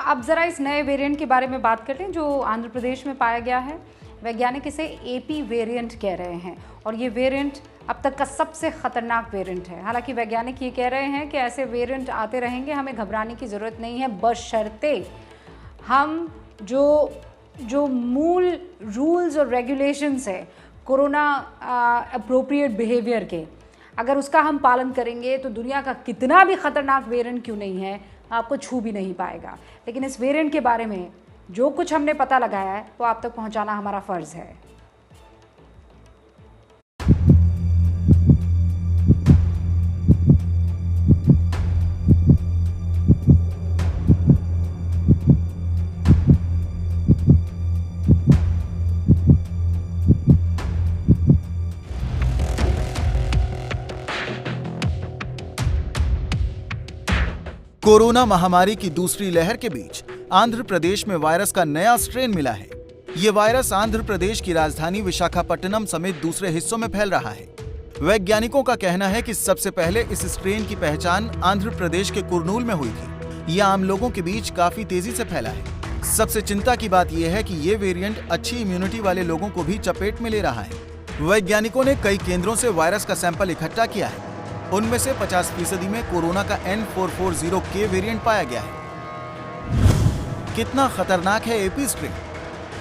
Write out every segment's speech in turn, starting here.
अब ज़रा इस नए वेरिएंट के बारे में बात करते हैं जो आंध्र प्रदेश में पाया गया है। वैज्ञानिक इसे एपी वेरिएंट कह रहे हैं और ये वेरिएंट अब तक का सबसे खतरनाक वेरिएंट है। हालांकि वैज्ञानिक ये कह रहे हैं कि ऐसे वेरिएंट आते रहेंगे, हमें घबराने की ज़रूरत नहीं है, बशर्ते हम जो मूल रूल्स और रेगुलेशंस है कोरोना अप्रोप्रिएट बिहेवियर के, अगर उसका हम पालन करेंगे तो दुनिया का कितना भी खतरनाक वेरिएंट क्यों नहीं है आपको छू भी नहीं पाएगा। लेकिन इस वेरिएंट के बारे में जो कुछ हमने पता लगाया है वो आप तक पहुंचाना हमारा फ़र्ज़ है। कोरोना महामारी की दूसरी लहर के बीच आंध्र प्रदेश में वायरस का नया स्ट्रेन मिला है। ये वायरस आंध्र प्रदेश की राजधानी विशाखापट्टनम समेत दूसरे हिस्सों में फैल रहा है। वैज्ञानिकों का कहना है कि सबसे पहले इस स्ट्रेन की पहचान आंध्र प्रदेश के कुर्नूल में हुई थी। ये आम लोगों के बीच काफी तेजी से फैला है। सबसे चिंता की बात यह है कि ये वेरिएंट अच्छी इम्यूनिटी वाले लोगों को भी चपेट में ले रहा है। वैज्ञानिकों ने कई केंद्रों से वायरस का सैंपल इकट्ठा किया है। उनमें से 50% में कोरोना का N440K वेरिएंट पाया गया है। कितना खतरनाक है एपी स्ट्रेन?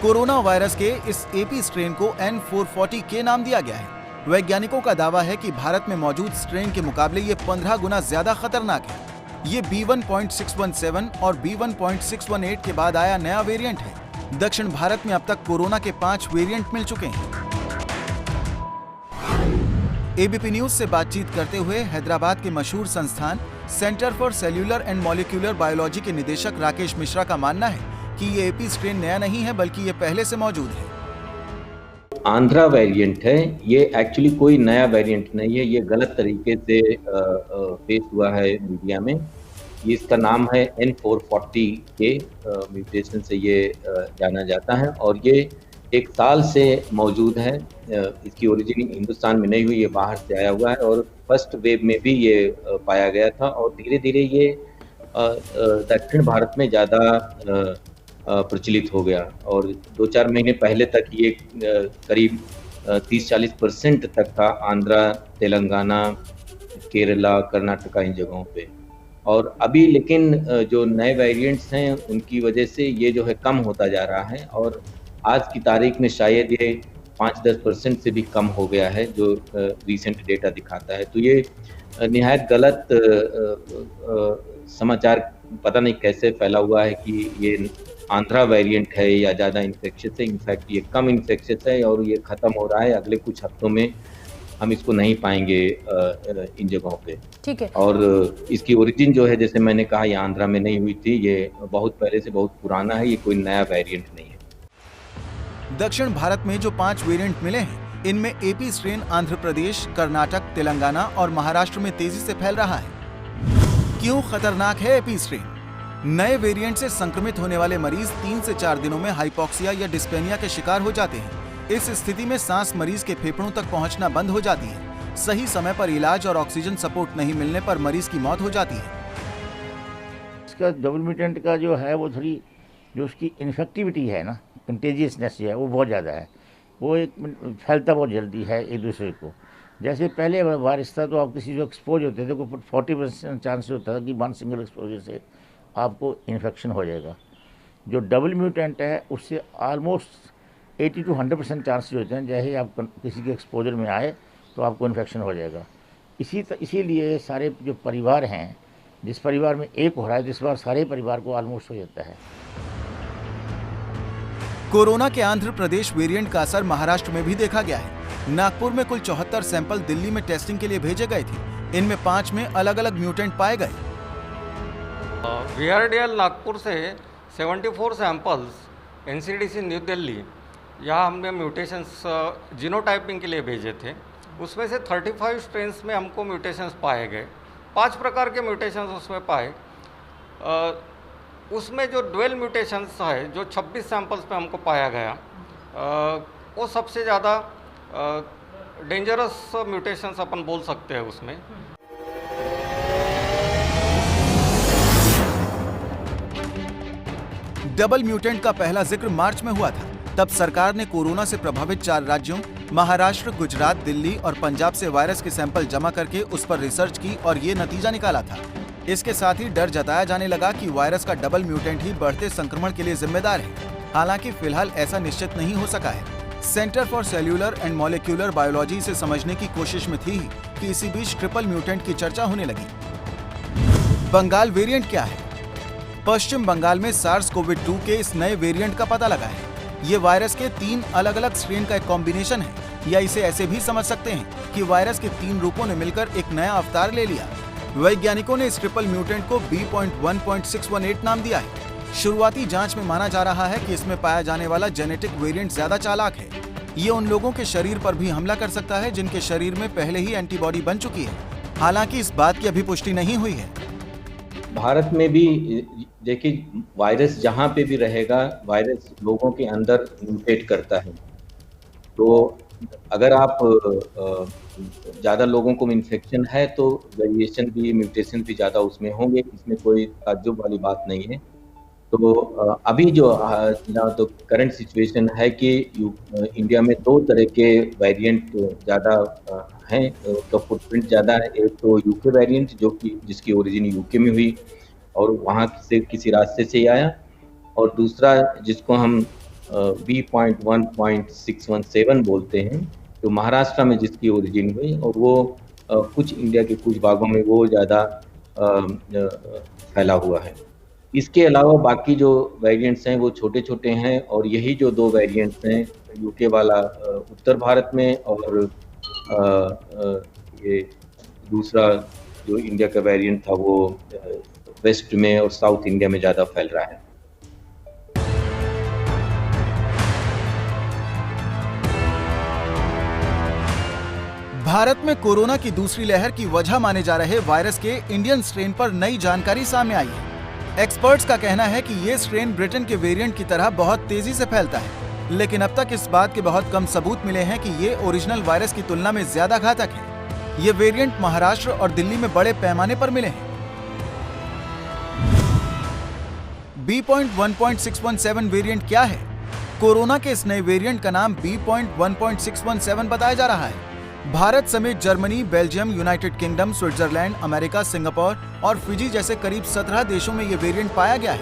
कोरोना वायरस के इस एपी स्ट्रेन को N440K नाम दिया गया है। वैज्ञानिकों का दावा है कि भारत में मौजूद स्ट्रेन के मुकाबले ये 15 गुना ज्यादा खतरनाक है। ये B1.617 और B1.618 के बाद आया नया वेरिएंट है। दक्षिण भारत में अब तक कोरोना के 5 वेरिएंट मिल चुके हैं। एबीपी न्यूज से बातचीत करते हुए हैदराबाद के मशहूर संस्थान centre for cellular and molecular biology के निदेशक राकेश मिश्रा का मानना है कि ये एपी स्ट्रेन नया नहीं है बल्कि ये पहले से मौजूद है। आंध्रा वेरिएंट है, ये एक्चुअली कोई नया वेरिएंट नहीं है। ये गलत तरीके से पेश हुआ है मीडिया में। ये इसका नाम है N440 के म्यूटेशन से ये जाना जाता है और ये 1 साल से मौजूद है। इसकी ओरिजिन हिंदुस्तान में नहीं हुई, ये बाहर से आया हुआ है और फर्स्ट वेव में भी ये पाया गया था और धीरे धीरे ये दक्षिण भारत में ज़्यादा प्रचलित हो गया और 2-4 महीने पहले तक ये करीब 30-40% तक था आंध्रा, तेलंगाना, केरला, कर्नाटका इन जगहों पे। और अभी लेकिन जो नए वेरिएंट्स हैं उनकी वजह से ये जो है कम होता जा रहा है और आज की तारीख में शायद ये 5-10% से भी कम हो गया है जो रीसेंट डेटा दिखाता है। तो ये निहायत गलत समाचार पता नहीं कैसे फैला हुआ है कि ये आंध्रा वेरिएंट है या ज़्यादा इन्फेक्शियस है। इनफैक्ट ये कम इन्फेक्शियस है और ये ख़त्म हो रहा है। अगले कुछ हफ्तों में हम इसको नहीं पाएंगे इन जगहों पे। ठीक है। और इसकी ओरिजिन जो है जैसे मैंने कहा ये आंध्रा में नहीं हुई थी, ये बहुत पहले से बहुत पुराना है, ये कोई नया वेरिएंट नहीं है। दक्षिण भारत में जो 5 वेरिएंट मिले हैं इनमें एपी स्ट्रेन आंध्र प्रदेश, कर्नाटक, तेलंगाना और महाराष्ट्र में तेजी से फैल रहा है। क्यों खतरनाक है एपी स्ट्रेन? नए वेरिएंट से संक्रमित होने वाले मरीज 3 से 4 दिनों में हाइपोक्सिया या डिस्पेनिया के शिकार हो जाते हैं। इस स्थिति में सांस मरीज के फेफड़ों तक पहुंचना बंद हो जाती है। सही समय पर इलाज और ऑक्सीजन सपोर्ट नहीं मिलने पर मरीज की मौत हो जाती है। इसका डबल म्यूटेंट का जो है वो थोड़ी जो उसकी इन्फेक्टिविटी है ना, कंटेजियसनेस है वो बहुत ज़्यादा है। वो एक फैलता बहुत जल्दी है एक दूसरे को। जैसे पहले वायरस था तो आप किसी जो एक्सपोज होते थे तो 40% चांस होता था कि 1 सिंगल एक्सपोजर से आपको इन्फेक्शन हो जाएगा। जो डबल म्यूटेंट है उससे ऑलमोस्ट 80 to 100% चांसेस होते हैं जैसे आप किसी के एक्सपोजर में आए तो आपको इन्फेक्शन हो जाएगा। इसीलिए सारे जो परिवार हैं, जिस परिवार में एक हो रहा है, जिस बार सारे परिवार को ऑलमोस्ट हो जाता है। कोरोना के आंध्र प्रदेश वेरिएंट का असर महाराष्ट्र में भी देखा गया है। नागपुर में कुल 74 सैंपल दिल्ली में टेस्टिंग के लिए भेजे गए थे। इनमें 5 में अलग अलग म्यूटेंट पाए गए। VRDL नागपुर से 74 सैंपल्स NCDC न्यू दिल्ली, यहाँ हमने म्यूटेशंस जीनोटाइपिंग के लिए भेजे थे। उसमें से 35 स्ट्रेन्स में हमको म्यूटेशंस पाए गए। 5 प्रकार के म्यूटेशंस उसमें पाए। उसमें जो डुअल म्यूटेशंस है जो 26 सैंपल्स पे हमको पाया गया, वो सबसे ज़्यादा डेंजरस म्यूटेशंस अपन बोल सकते हैं उसमें। डबल म्यूटेंट का पहला जिक्र मार्च में हुआ था। तब सरकार ने कोरोना से प्रभावित 4 राज्यों महाराष्ट्र, गुजरात, दिल्ली और पंजाब से वायरस के सैंपल जमा करके उस पर रिसर्च की और ये नतीजा निकाला था। इसके साथ ही डर जताया जाने लगा कि वायरस का डबल म्यूटेंट ही बढ़ते संक्रमण के लिए जिम्मेदार है। हालांकि फिलहाल ऐसा निश्चित नहीं हो सका है। Centre for cellular and molecular biology से समझने की कोशिश में थी कि इसी बीच ट्रिपल म्यूटेंट की चर्चा होने लगी। बंगाल वेरिएंट क्या है? पश्चिम बंगाल में SARS-CoV-2 के इस नए वेरिएंट का पता लगा है। ये वायरस के 3 अलग-अलग स्ट्रेन का एक कॉम्बिनेशन है, या इसे ऐसे भी समझ सकते हैं कि वायरस के 3 रूपों ने मिलकर एक नया अवतार ले लिया। वैज्ञानिकों ने इस ट्रिपल म्यूटेंट को B.1.618 नाम दिया है। शुरुआती जांच में माना जा रहा है कि इसमें पाया जाने वाला जेनेटिक वेरिएंट ज्यादा चालाक है। ये उन लोगों के शरीर पर भी हमला कर सकता है जिनके शरीर में पहले ही एंटीबॉडी बन चुकी है। हालांकि इस बात की अभी पुष्टि नहीं हुई है। भारत में भी देखिए, वायरस जहाँ पे भी रहेगा, वायरस लोगों के अंदर म्यूटेट करता है। तो अगर आप ज़्यादा लोगों को इन्फेक्शन है तो वेरिएशन भी, म्यूटेशन भी ज़्यादा उसमें होंगे, इसमें कोई ताज्जुब वाली बात नहीं है। तो अभी जो तो करंट सिचुएशन है कि इंडिया में 2 तरह के वेरिएंट ज़्यादा हैं, तो फुटप्रिंट ज़्यादा है। एक तो यूके वेरिएंट जो कि जिसकी ओरिजिन यूके में हुई और वहाँ से किसी रास्ते से आया, और दूसरा जिसको हम B.1.617 बोलते हैं, तो महाराष्ट्र में जिसकी ओरिजिन हुई, और वो कुछ इंडिया के कुछ भागों में वो ज़्यादा फैला हुआ है। इसके अलावा बाकी जो वेरिएंट्स हैं वो छोटे छोटे हैं, और यही जो 2 वेरिएंट्स हैं, यूके वाला उत्तर भारत में, और ये दूसरा जो इंडिया का वेरिएंट था वो वेस्ट में और साउथ इंडिया में ज़्यादा फैल रहा है। भारत में कोरोना की दूसरी लहर की वजह माने जा रहे वायरस के इंडियन स्ट्रेन पर नई जानकारी सामने आई है। एक्सपर्ट्स का कहना है कि ये स्ट्रेन ब्रिटेन के वेरिएंट की तरह बहुत तेजी से फैलता है, लेकिन अब तक इस बात के बहुत कम सबूत मिले हैं कि ये ओरिजिनल वायरस की तुलना में ज्यादा घातक है। ये वेरिएंट महाराष्ट्र और दिल्ली में बड़े पैमाने पर मिले हैं। B.1.617 वेरिएंट क्या है? कोरोना के इस नए वेरिएंट का नाम B.1.617 बताया जा रहा है। भारत समेत Germany, Belgium, United kingdom, Switzerland, America, Singapore और फिजी जैसे करीब 17 देशों में ये वेरिएंट पाया गया है।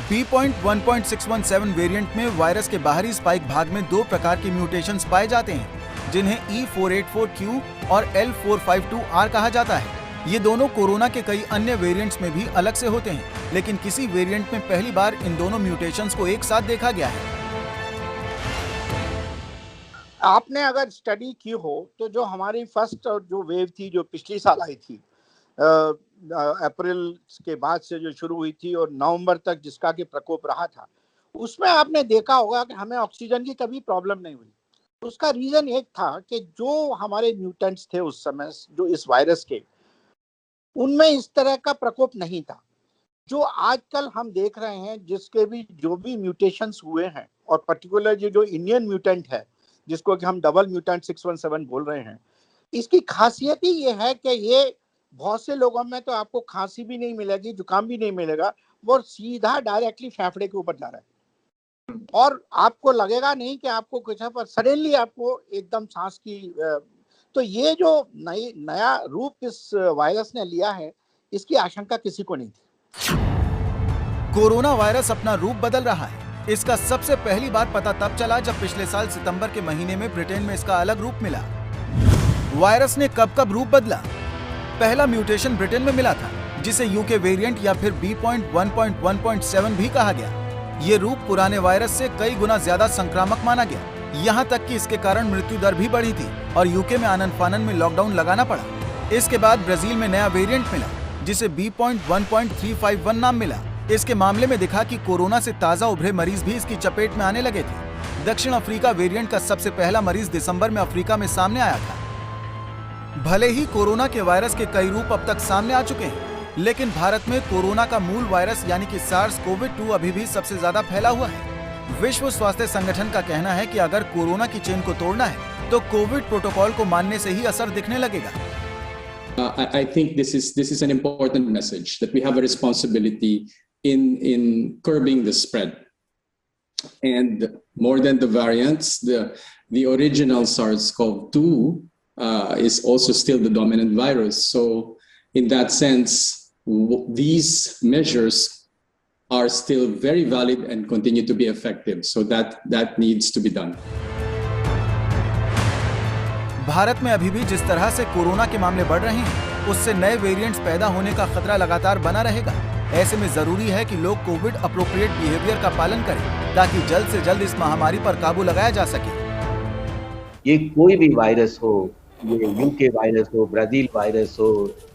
B.1.617 वेरिएंट में वायरस के बाहरी स्पाइक भाग में 2 प्रकार के म्यूटेशंस पाए जाते हैं, जिन्हें E484Q और L452R कहा जाता है। ये दोनों कोरोना के कई अन्य वेरिएंट्स में भी अलग से होते हैं, लेकिन किसी वेरिएंट में पहली बार इन दोनों म्यूटेशंस को एक साथ देखा गया है। आपने अगर स्टडी की हो तो जो हमारी फर्स्ट जो वेव थी, जो पिछली साल आई थी, अप्रैल के बाद से जो शुरू हुई थी और नवंबर तक जिसका कि प्रकोप रहा था, उसमें आपने देखा होगा कि हमें ऑक्सीजन की कभी प्रॉब्लम नहीं हुई। उसका रीजन एक था कि जो हमारे म्यूटेंट्स थे उस समय, जो इस वायरस के, उनमें इस तरह का प्रकोप नहीं था। जो आजकल हम देख रहे हैं, जिसके भी जो भी म्यूटेशंस हुए हैं, और पर्टिकुलर जो इंडियन म्यूटेंट है जिसको कि हम डबल म्यूटेंट 617 बोल रहे हैं, इसकी खासियत ही ये है कि ये बहुत से लोगों में तो आपको खांसी भी नहीं मिलेगी, जुकाम भी नहीं मिलेगा, वो सीधा डायरेक्टली फेफड़े के ऊपर जा रहा है, और आपको लगेगा नहीं कि आपको कुछ है, पर सडनली आपको एकदम सांस की तो ये जो नया रूप इस वायरस ने लिया है, इसकी आशंका किसी को नहीं थी। कोरोना वायरस अपना रूप बदल रहा है। इसका सबसे पहली बार पता तब चला जब पिछले साल सितंबर के महीने में ब्रिटेन में इसका अलग रूप मिला। वायरस ने कब रूप बदला? पहला म्यूटेशन ब्रिटेन में मिला था, जिसे यूके वेरिएंट या फिर B.1.1.7 भी कहा गया। ये रूप पुराने वायरस से कई गुना ज्यादा संक्रामक माना गया। यहाँ तक कि इसके कारण मृत्यु दर भी बढ़ी थी और यूके में आनन फानन में लॉकडाउन लगाना पड़ा। इसके बाद ब्राजील में नया वेरिएंट मिला, जिसे B.1.351 नाम मिला। इसके मामले में दिखा कि कोरोना से ताजा उभरे मरीज भी इसकी चपेट में आने लगे थे। दक्षिण अफ्रीका वेरिएंट का सबसे पहला मरीज दिसंबर में अफ्रीका में सामने आया था। भले ही कोरोना के वायरस के कई रूप अब तक सामने आ चुके हैं, लेकिन भारत में कोरोना का मूल वायरस यानी कि SARS-CoV-2 अभी भी सबसे ज्यादा फैला हुआ है। विश्व स्वास्थ्य संगठन का कहना है कि अगर कोरोना की चेन को तोड़ना है तो कोविड प्रोटोकॉल को मानने से ही असर दिखने लगेगा। I think this is an important message that we have a responsibility in curbing the spread. And more than the variants, the original SARS-CoV-2 is also still the dominant virus. So in that sense, these measures are still very valid and continue to be effective. So that needs to be done. Bharat में अभी भी जिस तरह से corona के मामले बढ़ रहे हैं, उससे नए वेरिएंट्स पैदा होने का खतरा लगातार बना रहेगा। ऐसे में जरूरी है कि लोग कोविड अप्रोप्रिएट बिहेवियर का पालन करें ताकि जल्द से जल्द इस महामारी पर काबू लगाया जा सके। ये कोई भी वायरस हो, ये यूके वायरस हो, ब्राजील वायरस हो,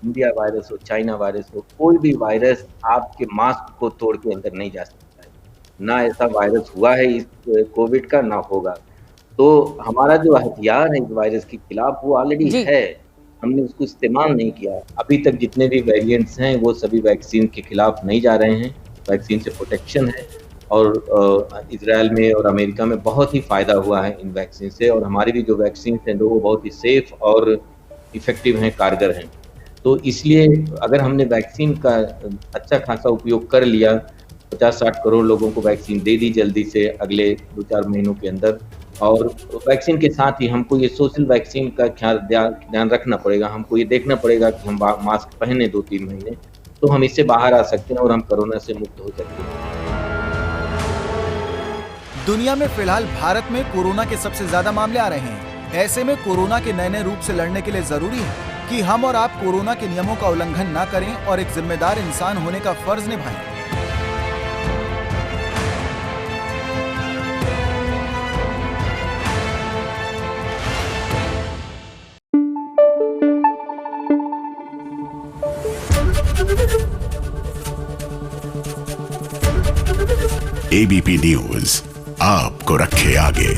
इंडिया वायरस हो, चाइना वायरस हो, कोई भी वायरस आपके मास्क को तोड़ के अंदर नहीं जा सकता है। ना ऐसा वायरस हुआ है इस कोविड का, ना होगा। तो हमारा जो हथियार है इस वायरस के खिलाफ वो ऑलरेडी है, हमने उसको इस्तेमाल नहीं किया। अभी तक जितने भी वेरिएंट्स हैं वो सभी वैक्सीन के खिलाफ नहीं जा रहे हैं। वैक्सीन से प्रोटेक्शन है और इजराइल में और अमेरिका में बहुत ही फ़ायदा हुआ है इन वैक्सीन से, और हमारी भी जो वैक्सीन हैं वो बहुत ही सेफ और इफ़ेक्टिव हैं, कारगर हैं। तो इसलिए अगर हमने वैक्सीन का अच्छा खासा उपयोग कर लिया, 50-60 करोड़ लोगों को वैक्सीन दे दी जल्दी से अगले 2-4 महीनों के अंदर, और वैक्सीन के साथ ही हमको ये सोशल वैक्सीन का ध्यान रखना पड़ेगा। हमको ये देखना पड़ेगा कि हम मास्क पहने 2-3 महीने, तो हम इससे बाहर आ सकते हैं और हम कोरोना से मुक्त हो सकते हैं। दुनिया में फिलहाल भारत में कोरोना के सबसे ज्यादा मामले आ रहे हैं। ऐसे में कोरोना के नए रूप से लड़ने के लिए जरूरी है कि हम और आप कोरोना के नियमों का उल्लंघन न करें और एक जिम्मेदार इंसान होने का फर्ज निभाएं। एबीपी न्यूज आपको रखे आगे।